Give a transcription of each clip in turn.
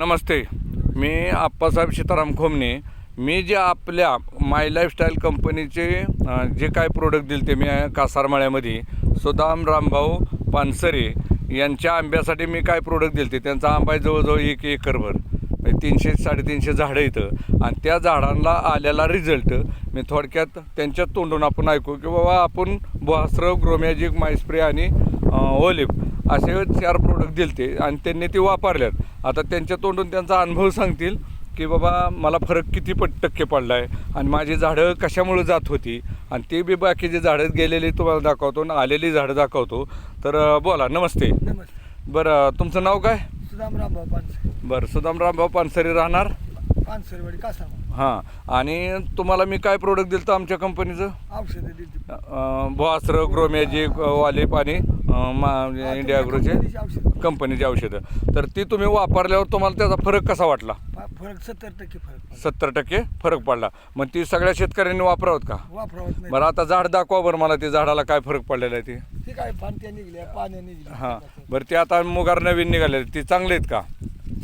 नमस्ते. मी आप्पासाहेब सीताराम खोमणे. मी जे आपल्या माय लाईफस्टाईल कंपनीचे जे काय प्रोडक्ट दिले ते मी कासारमाळ्यामध्ये सुदाम रामभाऊ पानसरे यांच्या आंब्यासाठी मी काय प्रोडक्ट दिले ते त्यांचा आंबा आहे जवळजवळ 1 एकरभर 300-350 झाडं इथं आणि त्या झाडांना आलेला रिझल्ट मी थोडक्यात त्यांच्या तोंडून आपण ऐकू की बाबा आपण बोहास्त्र ग्रोमॅजिक मायस्प्रे आणि ओलिव्ह असे 4 प्रोडक्ट दिले आणि त्यांनी ते वापरल्यात. आता त्यांच्या तोंडून त्यांचा अनुभव सांगतील की बाबा मला फरक किती टक्के पडला आहे आणि माझी झाडं कशामुळे जात होती आणि ते बी बाकीचे झाडं गेलेली तुम्हाला दाखवतो आणि आलेली झाडं दाखवतो. तर बोला. नमस्ते. बरं, तुमचं नाव काय? सुदाम रामभाऊ पानसरे. बरं, सुदाम रामभाऊ पानसरे, राहणार पानसरेवाडी कासारमाळा. हां. आणि तुम्हाला मी काय प्रोडक्ट दिलं तर आमच्या कंपनीचं औषधं दिली. बोहास्त्र ग्रोमॅजिक वालिप आणि इंडिया ॲग्रोचे कंपनीची औषधं. तर ती तुम्ही वापरल्यावर तुम्हाला त्याचा फरक कसा वाटला? फरक 70% फरक. 70% फरक पडला. मग ती सगळ्या शेतकऱ्यांनी वापरावत का? वापरावत नाही. बरं, आता झाड दाखवा बरं मला ते झाडाला काय फरक पडलेला आहे ते. ती काय फांद्या निघल्या, पाण्या निघल्या. हां. बरं, ते आता मुगार नवीन निघाले ती चांगले आहेत का?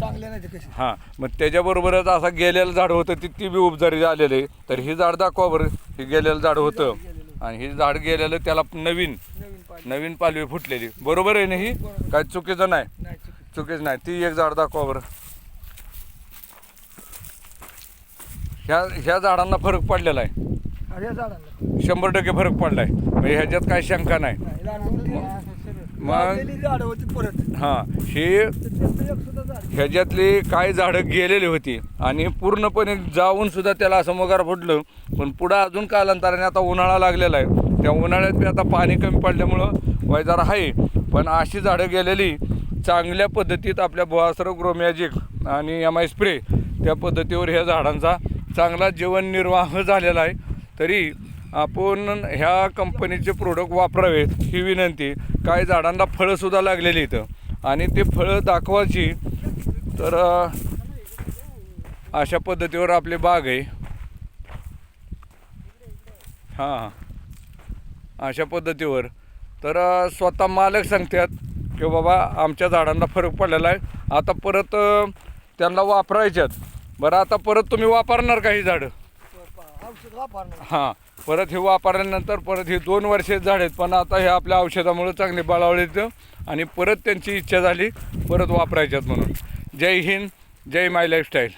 चांगल्या नाही ते कशी. हां. मग त्याच्याबरोबरच असं गेलेलं झाड होतं ती बी उपजारी आलेलं आहे. तर ही झाड दाखवा बरं. हे गेलेलं झाड होतं आणि हे झाड गेलेलं त्याला नवीन पालवी फुटलेली. बरोबर आहे ना? ही काय चुकीचं नाही? चुकीचं नाही. ती एक झाड दाखवा बरं. ह्या झाडांना फरक पडलेला आहे. 100% फरक पडला आहे. म्हणजे ह्याच्यात काही शंका नाही. मग हां, ह्याच्यातली काय झाडं गेलेली होती आणि पूर्णपणे जाऊन सुद्धा त्याला असं मोगार फुटलं. पण पुढं अजून कालांतराने आता उन्हाळा लागलेला आहे. त्या उन्हाळ्यात बी आता पाणी कमी पडल्यामुळं वयदार आहे. पण अशी झाडं गेलेली चांगल्या पद्धतीत आपल्या बोहास्त्र ग्रोमॅजिक आणि मायस्प्रे त्या पद्धतीवर ह्या झाडांचा चांगला जीवननिर्वाह झालेला आहे. तरी आपण ह्या कंपनीचे प्रोडक्ट वापरावेत ही विनंती. काही झाडांना फळंसुद्धा लागलेली इथं आणि ते फळं दाखवायची. तर अशा पद्धतीवर आपली बाग आहे. हां, अशा पद्धतीवर. तर स्वतः मालक सांगतात की बाबा आमच्या झाडांना फरक पडलेला आहे. आता परत त्यांना वापरायच्यात. बरं, आता परत तुम्ही वापरणार का ही झाडं? औषध वापरणार. हां. परत हे वापरल्यानंतर परत हे 2 वर्षे झाड आहेत. पण आता हे आपल्या औषधामुळे चांगले बळावले येतं आणि परत त्यांची इच्छा झाली परत वापरायच्यात म्हणून. जय हिंद, जय माय लाईफस्टाईल.